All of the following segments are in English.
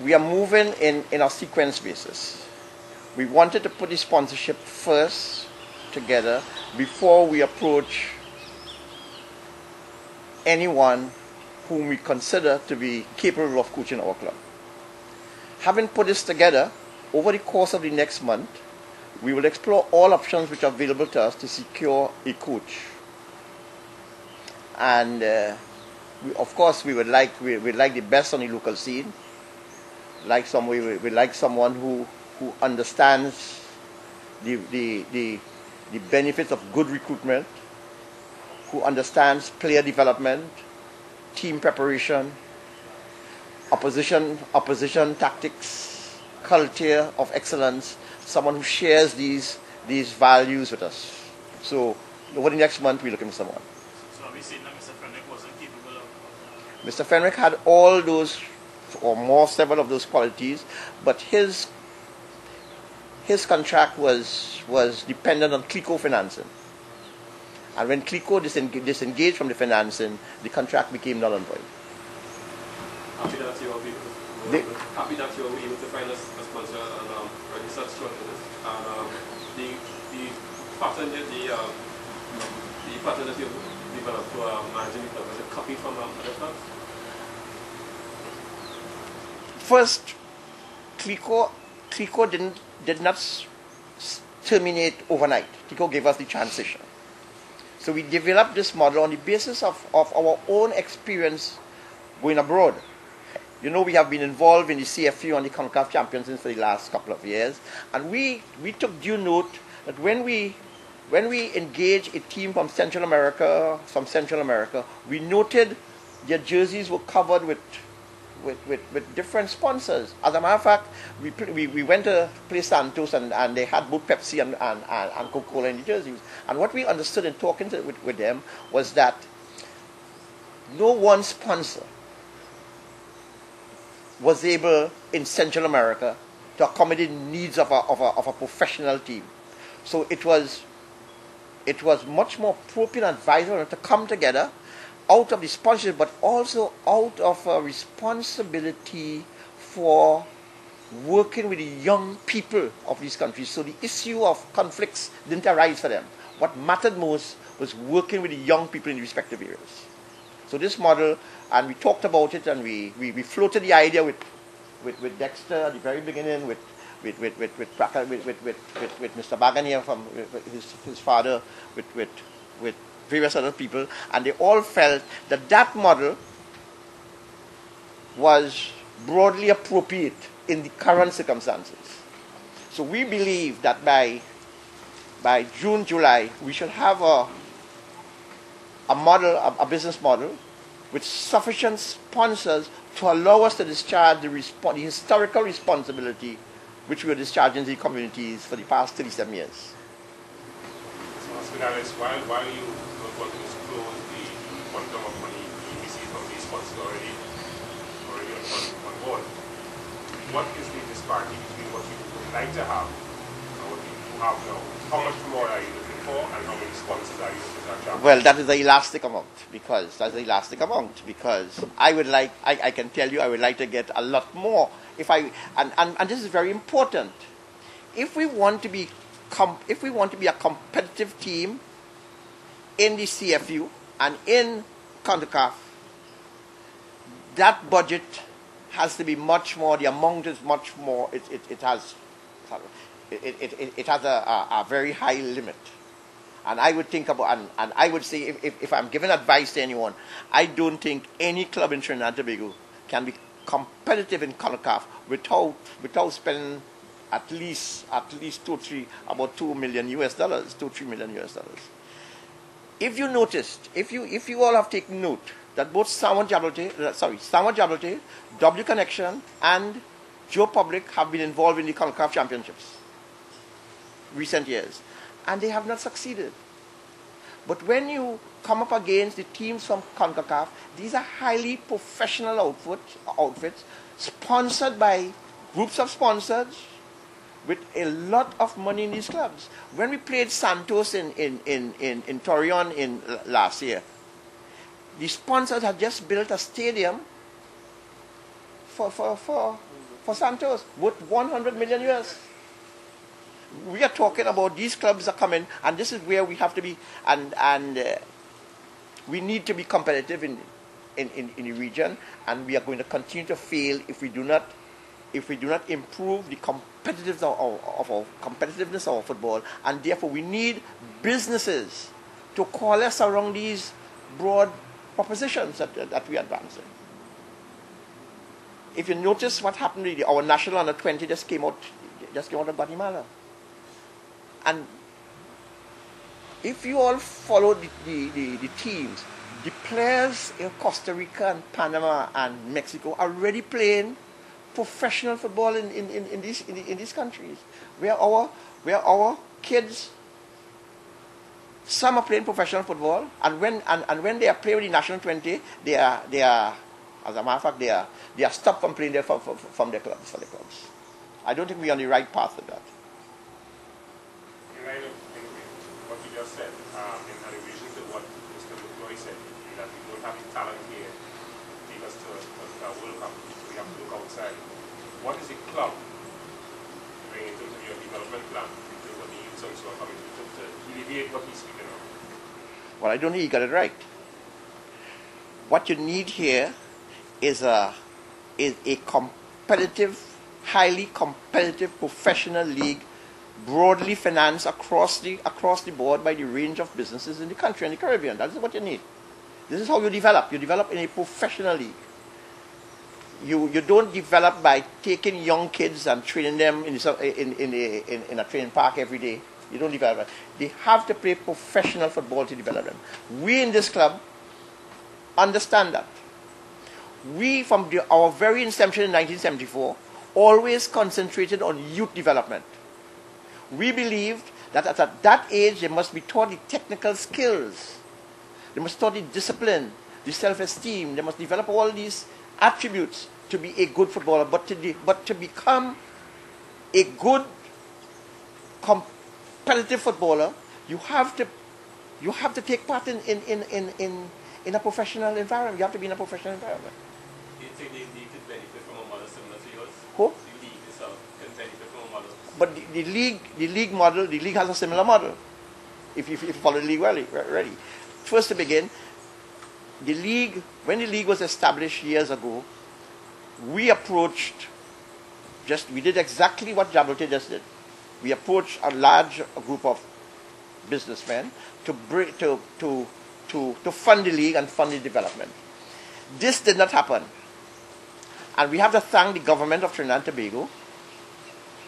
we are moving in a sequence basis. We wanted to put the sponsorship first together before we approach anyone whom we consider to be capable of coaching our club. Having put this together, over the course of the next month, we will explore all options which are available to us to secure a coach. And of course, we would like the best on the local scene. We like someone who understands the benefits of good recruitment, who understands player development, team preparation, opposition tactics, culture of excellence, someone who shares these values with us. So over the next month, we're looking for someone. So are we saying that Mr. Fenwick wasn't capable of Mr. Fenwick had all those, or more, several of those qualities, but his contract was dependent on Clico financing. And when Clico disengaged from the financing, the contract became null and void. Happy that you were able to find a sponsor and register short for this. And the pattern that you developed for managing the club, was it copied from other clubs? First, Clico did not terminate overnight. Clico gave us the transition. So we developed this model on the basis of our own experience going abroad. You know, we have been involved in the CFU and the CONCACAF Championships for the last couple of years, and we took due note that when we engage a team from Central America, we noted their jerseys were covered with different sponsors. As a matter of fact, we went to play Santos and they had both Pepsi and Coca-Cola in the jerseys. And what we understood in talking with them was that no one sponsor was able in Central America to accommodate the needs of a professional team. So it was much more appropriate and advisable to come together out of the sponsorship, but also out of a responsibility for working with the young people of these countries. So the issue of conflicts didn't arise for them. What mattered most was working with the young people in the respective areas. So this model, and we talked about it, and we floated the idea with Dexter at the very beginning, with Mr. Bagania from his father, with various other people, and they all felt that model was broadly appropriate in the current circumstances. So we believe that by June, July, we should have a business model with sufficient sponsors to allow us to discharge the historical responsibility which we were discharging the communities for the past 37 years. So, while you don't want to disclose the quantum of money you receive from these sponsors already on board, what is the disparity between what you would like to have and what you have now? How much more are you looking for, and how many sponsors are you looking to have? Well, that is the elastic amount, because I can tell you I would like to get a lot more. And this is very important. If we want to be a competitive team in the CFU and in CONCACAF, that budget has to be much more. The amount is much more. It has a very high limit. And I would think about, and I would say, if I'm giving advice to anyone, I don't think any club in Trinidad and Tobago can be competitive in CONCACAF without spending at least about $2 million US, $2-3 million US. If you noticed, if you all have taken note that both Samuel Jabloteh, W Connection, and Joe Public have been involved in the CONCACAF Championships recent years, and they have not succeeded. But when you come up against the teams from CONCACAF, these are highly professional outfits sponsored by groups of sponsors with a lot of money in these clubs. When we played Santos in Torreon last year, the sponsors had just built a stadium for for Santos, worth 100 million US. We are talking about these clubs are coming, and this is where we have to be, and we need to be competitive in the region, and we are going to continue to fail if we do not improve the competitiveness of our football, and therefore we need businesses to coalesce around these broad propositions that we are advancing. If you notice what happened, our national under 20 just came out of Guatemala, and if you all follow the teams, the players in Costa Rica and Panama and Mexico are already playing professional football in these countries, where our kids, some are playing professional football, and when they are playing with the national 20, they are as a matter of fact they are stopped from playing there from their clubs for their clubs. I don't think we're on the right path with that. In line with what you just said, in relation to what Mr. Buckley said, that we don't have the talent here to take us to a World Cup. We have to look outside. What is the club doing in terms of your development plan, in terms of the youth who are coming to alleviate what he's speaking of? Well, I don't think you got it right. What you need here is a competitive, highly competitive professional league, broadly financed across the board by the range of businesses in the country and the Caribbean. That is what you need. This is how you develop. You develop in a professional league. You don't develop by taking young kids and training them in a training park every day. You don't develop. They have to play professional football to develop them. We in this club understand that. We, from our very inception in 1974, always concentrated on youth development. We believed that at that age they must be taught the technical skills. They must be taught the discipline, the self-esteem. They must develop all these attributes to be a good footballer. But to become a good competitive footballer, you have to take part in a professional environment. You have to be in a professional environment. Do you think the league could benefit from a model similar to yours? Who? The league itself can benefit from a model. But the league has a similar model. If you follow the league already. First to begin, when the league was established years ago, we did exactly what Jabloteh just did. We approached a large group of businessmen to fund the league and fund the development. This did not happen. And we have to thank the government of Trinidad and Tobago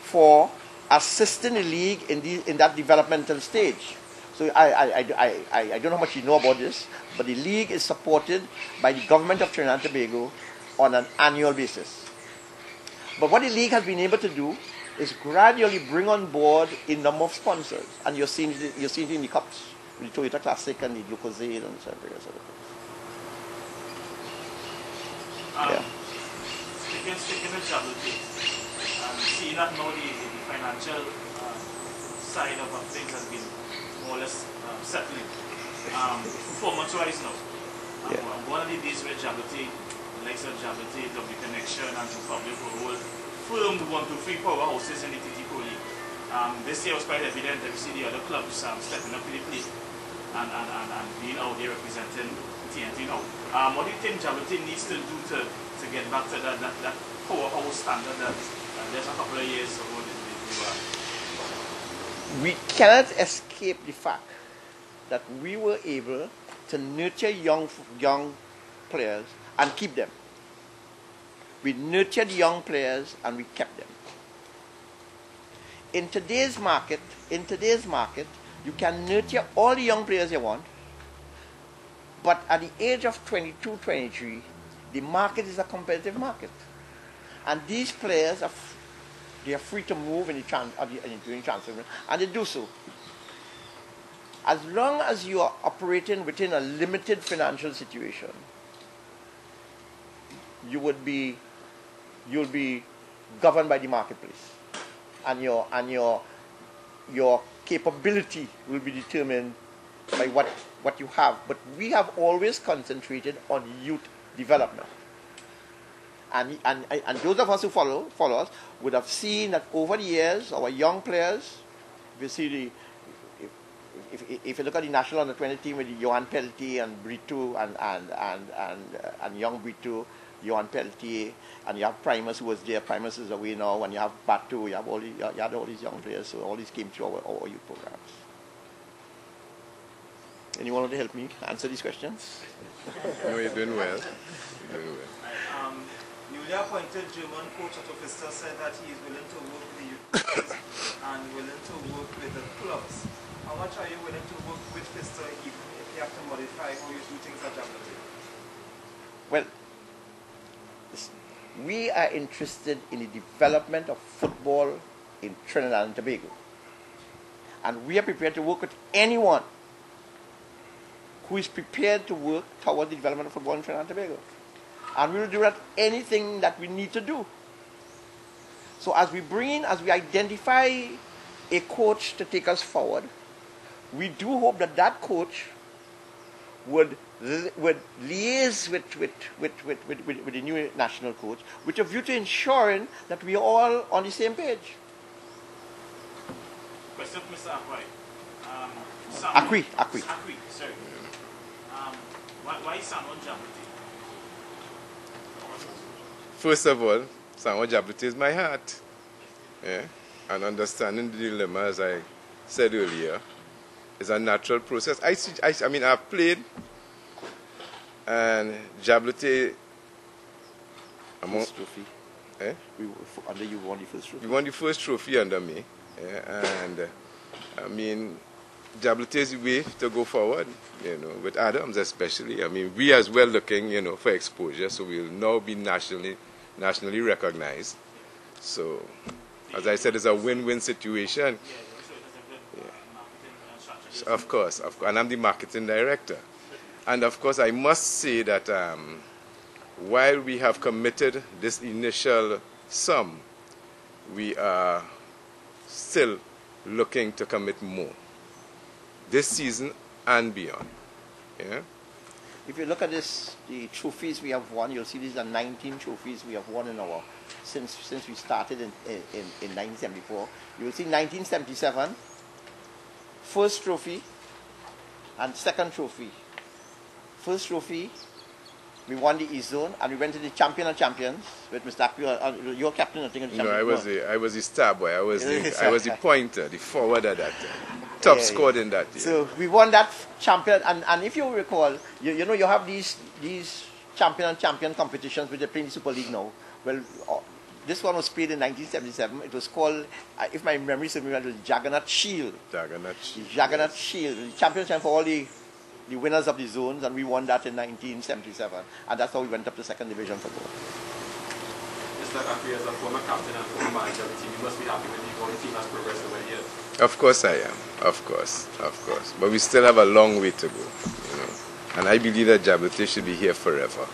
for assisting the league in that developmental stage. So I don't know how much you know about this, but the league is supported by the government of Trinidad and Tobago on an annual basis. But what the league has been able to do is gradually bring on board a number of sponsors, and you're seeing it in the cups, with the Toyota Classic and the Glucosade and so on. Yeah. Speaking of Jabloteh, seeing that now the financial side of things has been more or less settling. Performance-wise now, one of the days where Jabloteh, the likes of Jabloteh, W Connection, and Republic were firm 1, 2, 3 powerhouses in the TT Pro League. This year was quite evident that we see the other clubs stepping up to the plate and being out there representing TNT now. What do you think Jabloteh needs to do to get back to that powerhouse standard that there's a couple of years ago they were? We cannot escape the fact that we were able to nurture young players and keep them. We nurtured young players and we kept them. In today's market, you can nurture all the young players you want, but at the age of 22, 23, the market is a competitive market. And these players they are free to move during transfer, and they do so. As long as you are operating within a limited financial situation, you'll be governed by the marketplace, and your capability will be determined by what you have. But we have always concentrated on youth development, and those of us who follow us would have seen that over the years, our young players, if you see if you look at the national under 20 team with Juan and Brito and young Brito, Juan Peltier, and you have Primus who was there. Primus is away now, and you have Batu, you had all these young players, so all these came through our youth programs. Anyone want to help me answer these questions? No, you're doing well. Newly appointed German coach at Vista said that he is willing to work with the youth and willing to work with the clubs. How much are you willing to work with Vista if you have to modify how you do things at Jabloteh? Well, we are interested in the development of football in Trinidad and Tobago. And we are prepared to work with anyone who is prepared to work toward the development of football in Trinidad and Tobago. And we will do that anything that we need to do. So as we identify a coach to take us forward, we do hope that that coach would liaise with the new national coach with a view to ensuring that we are all on the same page. Question for Mr. Akwi. Sorry. Why Samuel Jabloteh? First of all, Samuel Jabloteh is my heart. Yeah? And understanding the dilemma, as I said earlier, is a natural process. I mean, I've played, and Jabloteh. First trophy. Under you won the first trophy. We won the first trophy under me. Yeah? And, I mean, Jabloteh is the way to go forward, with Adams especially. I mean, we as well looking, for exposure, so we'll now be nationally recognized. So, as I said, it's a win-win situation. Yeah. Of course, and I'm the marketing director. And of course, I must say that while we have committed this initial sum, we are still looking to commit more this season and beyond. Yeah? If you look at this, the trophies we have won, you'll see these are 19 trophies we have won in since we started in 1974. You will see 1977, first trophy and second trophy. First trophy, we won the East Zone, and we went to the Champion of Champions with Mr. Akwi, your captain, I think. No, I was the star boy. I was the pointer, the forwarder that top scored in that year. So we won that champion, and if you recall, you have these champion and champion competitions which they play in the Super League now. Well, this one was played in 1977. It was called, if my memory serves me right, it was Juggernaut Shield. Juggernaut Shield, the championship for all the winners of the zones, and we won that in 1977, and that's how we went up to second division football. Mr. Akwi, as a former captain and former manager of the team, you must be happy with how the team has progressed over the years. Of course I am, of course. But we still have a long way to go, And I believe that Jabloteh should be here forever.